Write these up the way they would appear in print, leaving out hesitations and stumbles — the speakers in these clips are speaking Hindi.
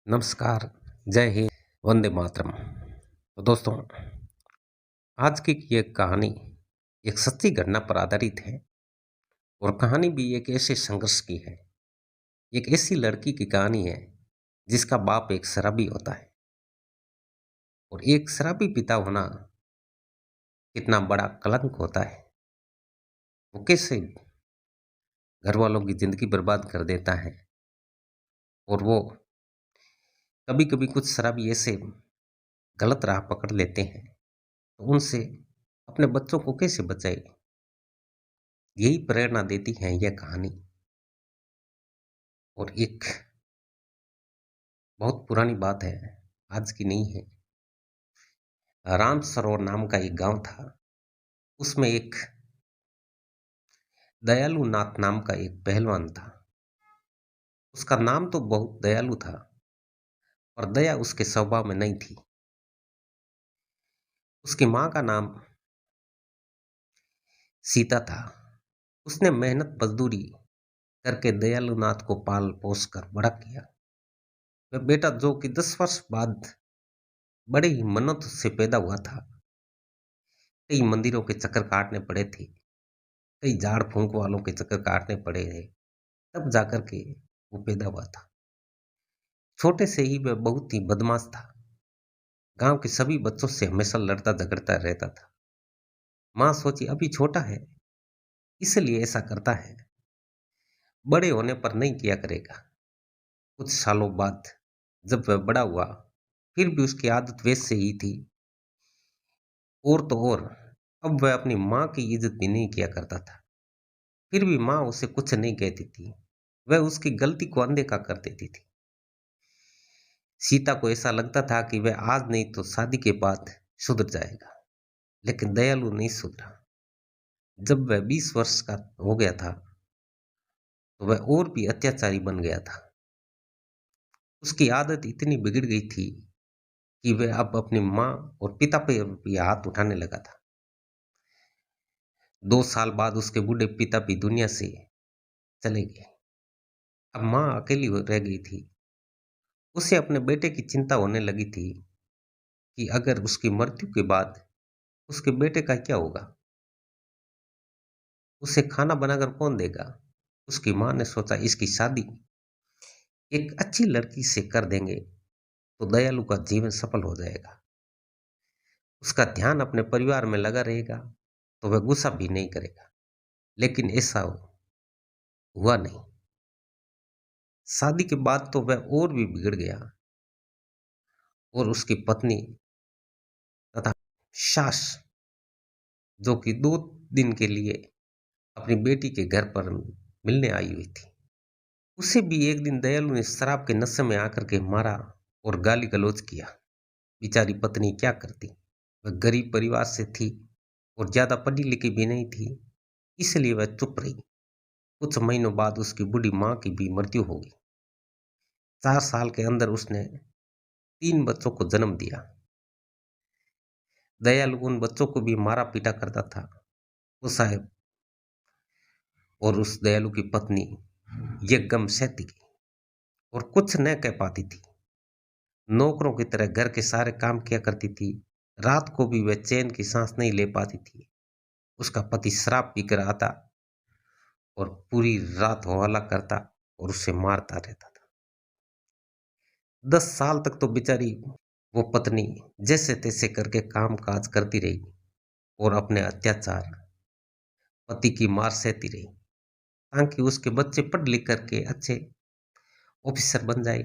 नमस्कार, जय हिंद, वंदे मातरम। तो दोस्तों, आज की ये कहानी एक सच्ची घटना पर आधारित है और कहानी भी एक ऐसे संघर्ष की है। एक ऐसी लड़की की कहानी है जिसका बाप एक शराबी होता है और एक शराबी पिता होना कितना बड़ा कलंक होता है। वो कैसे घर वालों की जिंदगी बर्बाद कर देता है और वो कभी कभी कुछ शराबी ऐसे गलत राह पकड़ लेते हैं तो उनसे अपने बच्चों को कैसे बचाए, यही प्रेरणा देती है यह कहानी। और एक बहुत पुरानी बात है, आज की नहीं है। राम सरोवर नाम का एक गांव था। उसमें एक दयालु नाथ नाम का एक पहलवान था। उसका नाम तो बहुत दयालु था और दया उसके स्वभाव में नहीं थी। उसकी माँ का नाम सीता था। उसने मेहनत मजदूरी करके दयालु नाथ को पाल पोस कर बड़ा किया। वह बेटा जो कि 10 वर्ष बाद बड़े ही मन्नत से पैदा हुआ था। कई मंदिरों के चक्कर काटने पड़े थे, कई झाड़ फूंक वालों के चक्कर काटने पड़े थे, तब जाकर के वो पैदा हुआ था। छोटे से ही वह बहुत ही बदमाश था। गांव के सभी बच्चों से हमेशा लड़ता झगड़ता रहता था। माँ सोची अभी छोटा है इसलिए ऐसा करता है, बड़े होने पर नहीं किया करेगा। कुछ सालों बाद जब वह बड़ा हुआ फिर भी उसकी आदत वैसे ही थी। और तो और अब वह अपनी माँ की इज्जत भी नहीं किया करता था। फिर भी माँ उसे कुछ नहीं कहती थी, वह उसकी गलती को अनदेखा कर देती थी। सीता को ऐसा लगता था कि वह आज नहीं तो शादी के बाद सुधर जाएगा, लेकिन दयालु नहीं सुधरा। जब वह 20 वर्ष का हो गया था तो वह और भी अत्याचारी बन गया था। उसकी आदत इतनी बिगड़ गई थी कि वह अब अपनी माँ और पिता पर भी हाथ उठाने लगा था। 2 साल बाद उसके बूढ़े पिता भी दुनिया से चले गए। अब माँ अकेली रह गई थी। उसे अपने बेटे की चिंता होने लगी थी कि अगर उसकी मृत्यु के बाद उसके बेटे का क्या होगा, उसे खाना बनाकर कौन देगा। उसकी माँ ने सोचा इसकी शादी एक अच्छी लड़की से कर देंगे तो दयालु का जीवन सफल हो जाएगा। उसका ध्यान अपने परिवार में लगा रहेगा तो वह गुस्सा भी नहीं करेगा। लेकिन ऐसा हुआ नहीं। शादी के बाद तो वह और भी बिगड़ गया और उसकी पत्नी तथा सास, जो कि 2 दिन के लिए अपनी बेटी के घर पर मिलने आई हुई थी, उसे भी एक दिन दयालु ने शराब के नशे में आकर के मारा और गाली गलौज किया। बेचारी पत्नी क्या करती, वह गरीब परिवार से थी और ज्यादा पढ़ी लिखी भी नहीं थी, इसलिए वह चुप रही। कुछ महीनों बाद उसकी बूढ़ी माँ की भी मृत्यु हो गई। 4 साल के अंदर उसने 3 बच्चों को जन्म दिया। दयालु उन बच्चों को भी मारा पीटा करता था। वो साहब और उस दयालु की पत्नी ये गम सहती गई और कुछ न कह पाती थी। नौकरों की तरह घर के सारे काम किया करती थी। रात को भी वह चैन की सांस नहीं ले पाती थी। उसका पति शराब पीकर आता और पूरी रात हवाला करता और उसे मारता रहता था। 10 साल तक तो बेचारी वो पत्नी जैसे तैसे करके काम काज करती रही और अपने अत्याचार पति की मार सहती रही, ताकि उसके बच्चे पढ़ लिख करके अच्छे ऑफिसर बन जाए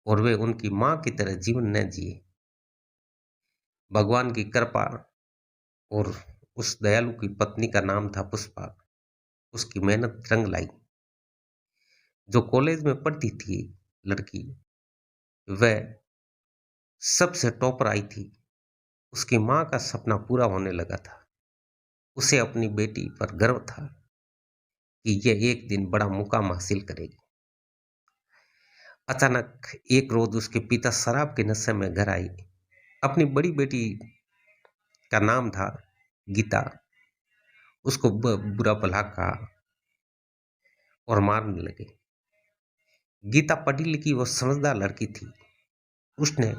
और वे उनकी माँ की तरह जीवन न जिए। भगवान की कृपा और उस दयालु की पत्नी का नाम था पुष्पा। उसकी मेहनत रंग लाई। जो कॉलेज में पढ़ती थी लड़की, वह सबसे टॉपर आई थी। उसकी माँ का सपना पूरा होने लगा था। उसे अपनी बेटी पर गर्व था कि यह एक दिन बड़ा मुकाम हासिल करेगी। अचानक एक रोज उसके पिता शराब के नशे में घर आई। अपनी बड़ी बेटी का नाम था गीता। उसको बुरा भला कहा और मारने लगे। गीता पढ़ी लिखी वो समझदार लड़की थी। उसने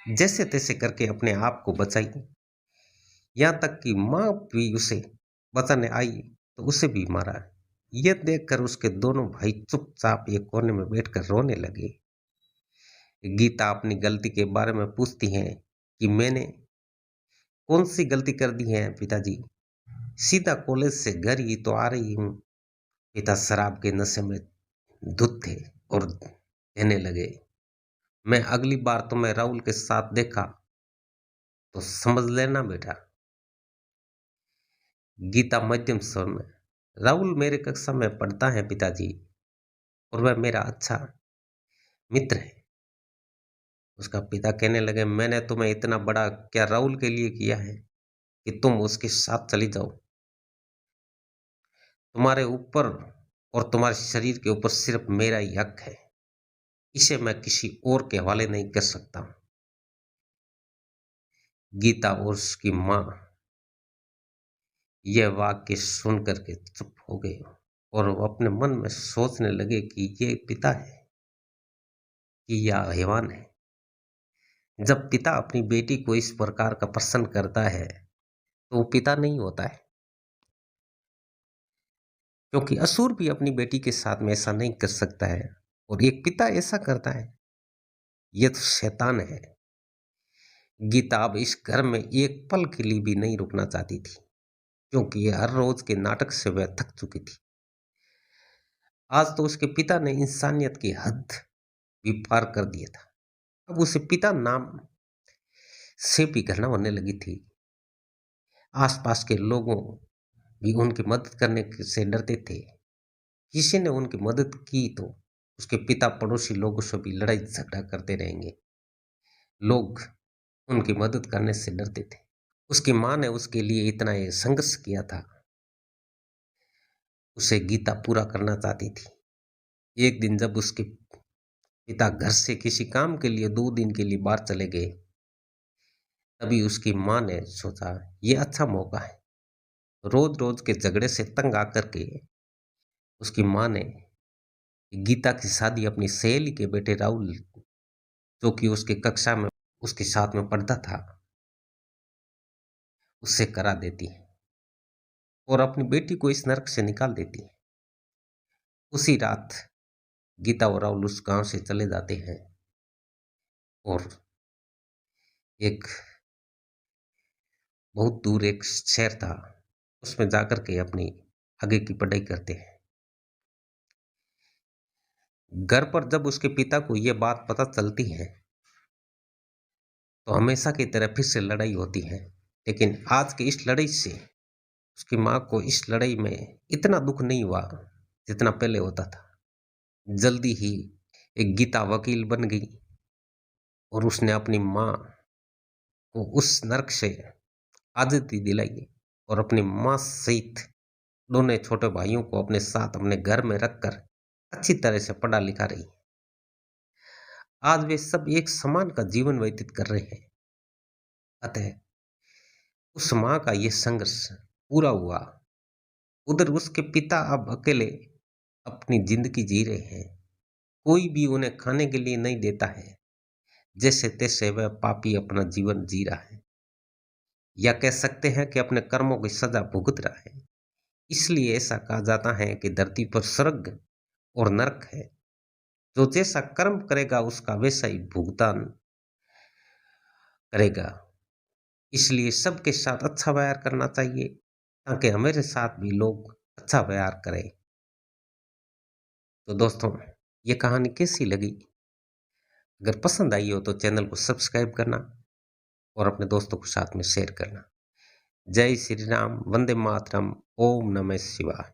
जैसे तैसे करके अपने आप को बचाई। यहाँ तक कि माँ भी उसे बचाने आई तो उसे भी मारा। यह देखकर उसके दोनों भाई चुपचाप एक कोने में बैठकर रोने लगे। गीता अपनी गलती के बारे में पूछती है कि मैंने कौन सी गलती कर दी है पिताजी। सीधा कॉलेज से घर ही तो आ रही हूँ। पिता शराब के नशे में धुत थे और कहने लगे, मैं अगली बार तुम्हें राहुल के साथ देखा तो समझ लेना बेटा। गीता मध्यम स्वर में, राहुल मेरे कक्षा में पढ़ता है पिताजी, और वह मेरा अच्छा मित्र है। उसका पिता कहने लगे, मैंने तुम्हें इतना बड़ा क्या राहुल के लिए किया है कि तुम उसके साथ चली जाओ। तुम्हारे ऊपर और तुम्हारे शरीर के ऊपर सिर्फ मेरा ही हक है। इसे मैं किसी और के हवाले नहीं कर सकता। गीता और उसकी माँ यह वाक्य सुन करके चुप हो गए और वो अपने मन में सोचने लगे कि ये पिता है कि यह हैवान है। जब पिता अपनी बेटी को इस प्रकार का प्रसन्न करता है तो वो पिता नहीं होता है, क्योंकि असुर भी अपनी बेटी के साथ में ऐसा नहीं कर सकता है और एक पिता ऐसा करता है, यह तो शैतान है। गीता अब इस घर में एक पल के लिए भी नहीं रुकना चाहती थी, क्योंकि ये हर रोज के नाटक से वह थक चुकी थी। आज तो उसके पिता ने इंसानियत की हद भी पार कर दिया था। अब उसे पिता नाम से भी घृणा होने लगी थी। आसपास के लोगों भी उनकी मदद करने से डरते थे। किसी ने उनकी मदद की तो उसके पिता पड़ोसी लोगों से भी लड़ाई झगड़ा करते रहेंगे। लोग उनकी मदद करने से डरते थे। उसकी माँ ने उसके लिए इतना ये संघर्ष किया था, उसे गीता पूरा करना चाहती थी। एक दिन जब उसके पिता घर से किसी काम के लिए 2 दिन के लिए बाहर चले गए, तभी उसकी माँ ने सोचा ये अच्छा मौका है। रोज रोज के झगड़े से तंग आकर के उसकी माँ ने गीता की शादी अपनी सहेली के बेटे राहुल, जो कि उसकी कक्षा में उसके साथ में पढ़ता था, उससे करा देती है और अपनी बेटी को इस नरक से निकाल देती है। उसी रात गीता और राहुल उस गांव से चले जाते हैं और एक बहुत दूर एक शहर था, उसमें जाकर के अपनी आगे की पढ़ाई करते हैं। घर पर जब उसके पिता को यह बात पता चलती है तो हमेशा की तरह फिर से लड़ाई होती है। लेकिन आज की इस लड़ाई से उसकी माँ को इस लड़ाई में इतना दुख नहीं हुआ जितना पहले होता था। जल्दी ही एक गीता वकील बन गई और उसने अपनी माँ को उस नरक से आज़ादी दिलाई और अपनी माँ सहित दोनों छोटे भाइयों को अपने साथ अपने घर में रखकर अच्छी तरह से पढ़ा लिखा रही। आज वे सब एक समान का जीवन व्यतीत कर रहे हैं। अतः उस माँ का यह संघर्ष पूरा हुआ। उधर उसके पिता अब अकेले अपनी जिंदगी जी रहे हैं। कोई भी उन्हें खाने के लिए नहीं देता है। जैसे तैसे वह पापी अपना जीवन जी रहा है, या कह सकते हैं कि अपने कर्मों की सजा भुगत रहा है। इसलिए ऐसा कहा जाता है कि धरती पर स्वर्ग और नरक है। जो जैसा कर्म करेगा उसका वैसा ही भुगतान करेगा। इसलिए सबके साथ अच्छा व्यवहार करना चाहिए ताकि हमारे साथ भी लोग अच्छा व्यवहार करें। तो दोस्तों, ये कहानी कैसी लगी? अगर पसंद आई हो तो चैनल को सब्सक्राइब करना और अपने दोस्तों के साथ में शेयर करना। जय श्री राम, वंदे मातरम, ओम नमः शिवाय।